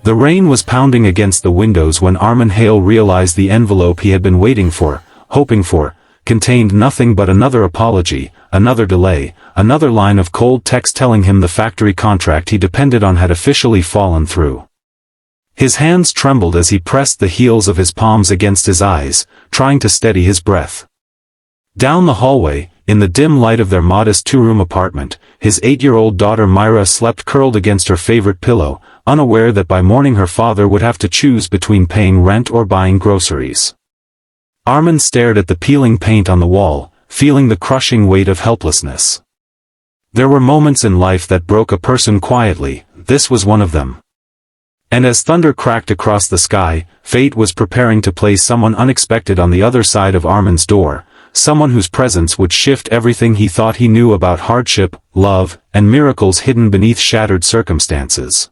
The rain was pounding against the windows when Armin Hale realized the envelope he had been waiting for, hoping for, contained nothing but another apology, another delay, another line of cold text telling him the factory contract he depended on had officially fallen through. His hands trembled as he pressed the heels of his palms against his eyes, trying to steady his breath. Down the hallway, in the dim light of their modest two-room apartment, his 8-year-old daughter Myra slept curled against her favorite pillow, unaware that by morning her father would have to choose between paying rent or buying groceries. Armin stared at the peeling paint on the wall, feeling the crushing weight of helplessness. There were moments in life that broke a person quietly, this was one of them. And as thunder cracked across the sky, fate was preparing to place someone unexpected on the other side of Armin's door, someone whose presence would shift everything he thought he knew about hardship, love, and miracles hidden beneath shattered circumstances.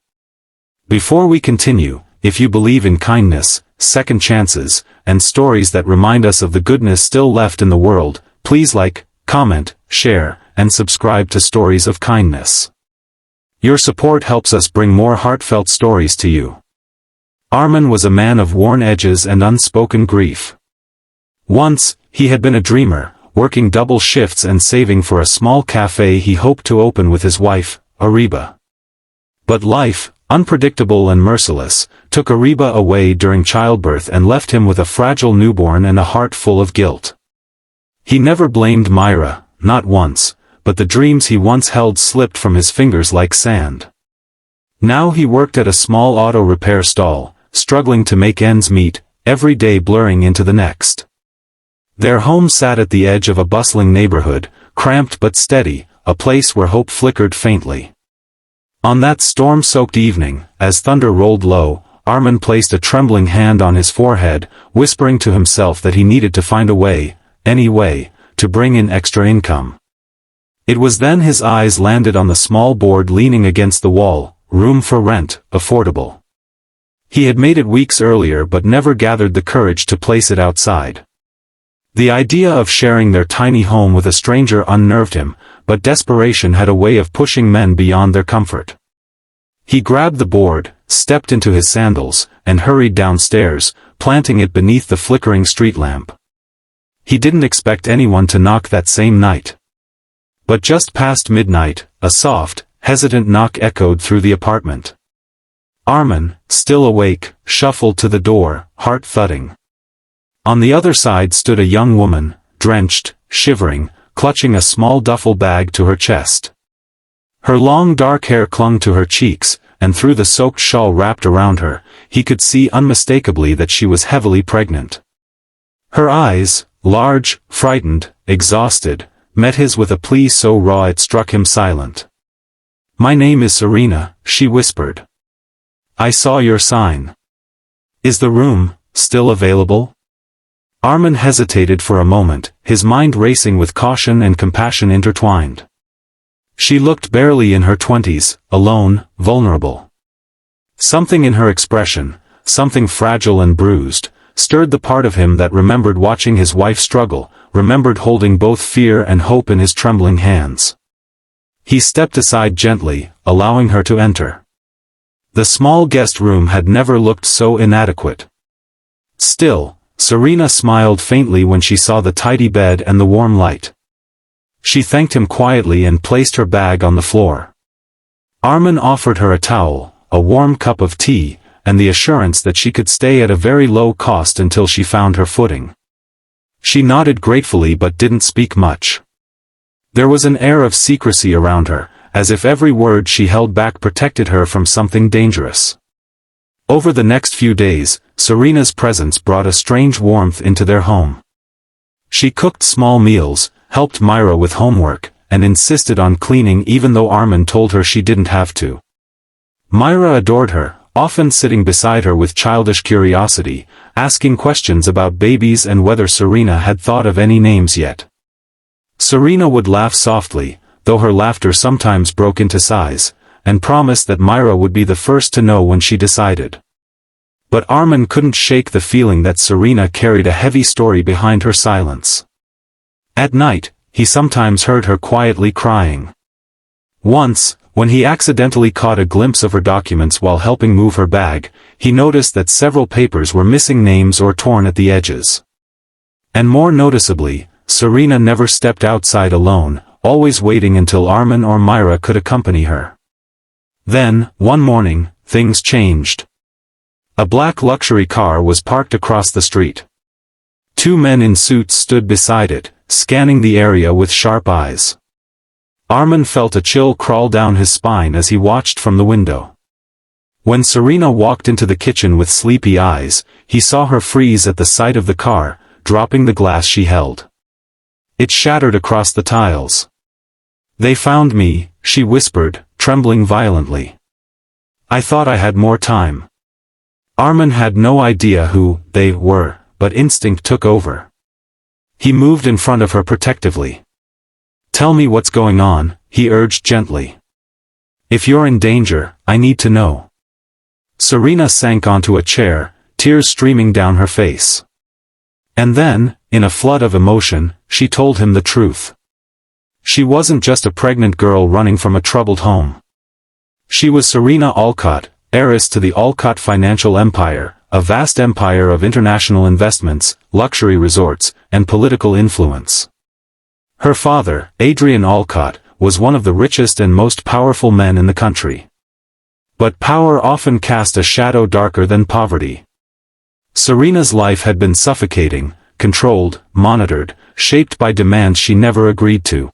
Before we continue, if you believe in kindness, second chances, and stories that remind us of the goodness still left in the world, please like, comment, share, and subscribe to Stories of Kindness. Your support helps us bring more heartfelt stories to you. Armin was a man of worn edges and unspoken grief. Once, he had been a dreamer, working double shifts and saving for a small cafe he hoped to open with his wife, Ariba. But life, unpredictable and merciless, took Ariba away during childbirth and left him with a fragile newborn and a heart full of guilt. He never blamed Myra, not once, but the dreams he once held slipped from his fingers like sand. Now he worked at a small auto repair stall, struggling to make ends meet, every day blurring into the next. Their home sat at the edge of a bustling neighborhood, cramped but steady, a place where hope flickered faintly. On that storm-soaked evening, as thunder rolled low, Armin placed a trembling hand on his forehead, whispering to himself that he needed to find a way, any way, to bring in extra income. It was then his eyes landed on the small board leaning against the wall, room for rent, affordable. He had made it weeks earlier but never gathered the courage to place it outside. The idea of sharing their tiny home with a stranger unnerved him, but desperation had a way of pushing men beyond their comfort. He grabbed the board, stepped into his sandals, and hurried downstairs, planting it beneath the flickering street lamp. He didn't expect anyone to knock that same night. But just past midnight, a soft, hesitant knock echoed through the apartment. Armin, still awake, shuffled to the door, heart thudding. On the other side stood a young woman, drenched, shivering, clutching a small duffel bag to her chest. Her long dark hair clung to her cheeks, and through the soaked shawl wrapped around her, he could see unmistakably that she was heavily pregnant. Her eyes, large, frightened, exhausted, met his with a plea so raw it struck him silent. "My name is Serena," she whispered. "I saw your sign. Is the room still available?" Armin hesitated for a moment, his mind racing with caution and compassion intertwined. She looked barely in her 20s, alone, vulnerable. Something in her expression, something fragile and bruised, stirred the part of him that remembered watching his wife struggle, remembered holding both fear and hope in his trembling hands. He stepped aside gently, allowing her to enter. The small guest room had never looked so inadequate. Still, Serena smiled faintly when she saw the tidy bed and the warm light. She thanked him quietly and placed her bag on the floor. Armin offered her a towel, a warm cup of tea, and the assurance that she could stay at a very low cost until she found her footing. She nodded gratefully but didn't speak much. There was an air of secrecy around her, as if every word she held back protected her from something dangerous. Over the next few days, Serena's presence brought a strange warmth into their home. She cooked small meals, helped Myra with homework, and insisted on cleaning even though Armin told her she didn't have to. Myra adored her, often sitting beside her with childish curiosity, asking questions about babies and whether Serena had thought of any names yet. Serena would laugh softly, though her laughter sometimes broke into sighs, and promised that Myra would be the first to know when she decided. But Armin couldn't shake the feeling that Serena carried a heavy story behind her silence. At night, he sometimes heard her quietly crying. Once, When he accidentally caught a glimpse of her documents while helping move her bag, he noticed that several papers were missing names or torn at the edges. And more noticeably, Serena never stepped outside alone, always waiting until Armin or Myra could accompany her. Then, one morning, things changed. A black luxury car was parked across the street. Two men in suits stood beside it, scanning the area with sharp eyes. Armin felt a chill crawl down his spine as he watched from the window. When Serena walked into the kitchen with sleepy eyes, he saw her freeze at the sight of the car, dropping the glass she held. It shattered across the tiles. "They found me," she whispered, trembling violently. "I thought I had more time." Armin had no idea who they were, but instinct took over. He moved in front of her protectively. "Tell me what's going on," he urged gently. "If you're in danger, I need to know." Serena sank onto a chair, tears streaming down her face. And then, in a flood of emotion, she told him the truth. She wasn't just a pregnant girl running from a troubled home. She was Serena Olcott, heiress to the Olcott financial empire, a vast empire of international investments, luxury resorts, and political influence. Her father, Adrian Olcott, was one of the richest and most powerful men in the country. But power often cast a shadow darker than poverty. Serena's life had been suffocating, controlled, monitored, shaped by demands she never agreed to.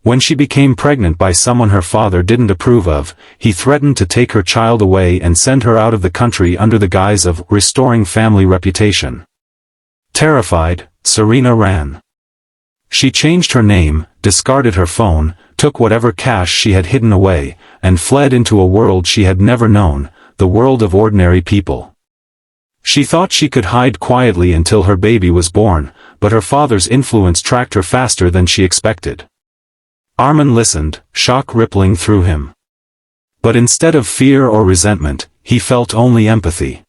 When she became pregnant by someone her father didn't approve of, he threatened to take her child away and send her out of the country under the guise of restoring family reputation. Terrified, Serena ran. She changed her name, discarded her phone, took whatever cash she had hidden away, and fled into a world she had never known, the world of ordinary people. She thought she could hide quietly until her baby was born, but her father's influence tracked her faster than she expected. Armin listened, shock rippling through him. But instead of fear or resentment, he felt only empathy.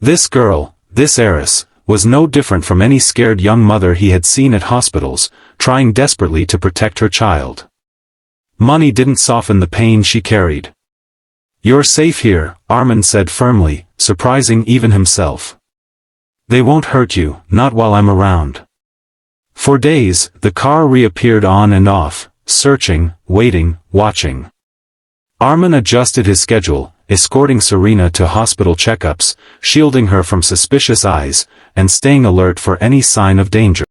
This girl, this heiress, was no different from any scared young mother he had seen at hospitals, trying desperately to protect her child. Money didn't soften the pain she carried. "You're safe here," Armin said firmly, surprising even himself. "They won't hurt you, not while I'm around." For days, the car reappeared on and off, searching, waiting, watching. Armin adjusted his schedule, escorting Serena to hospital checkups, shielding her from suspicious eyes, and staying alert for any sign of danger.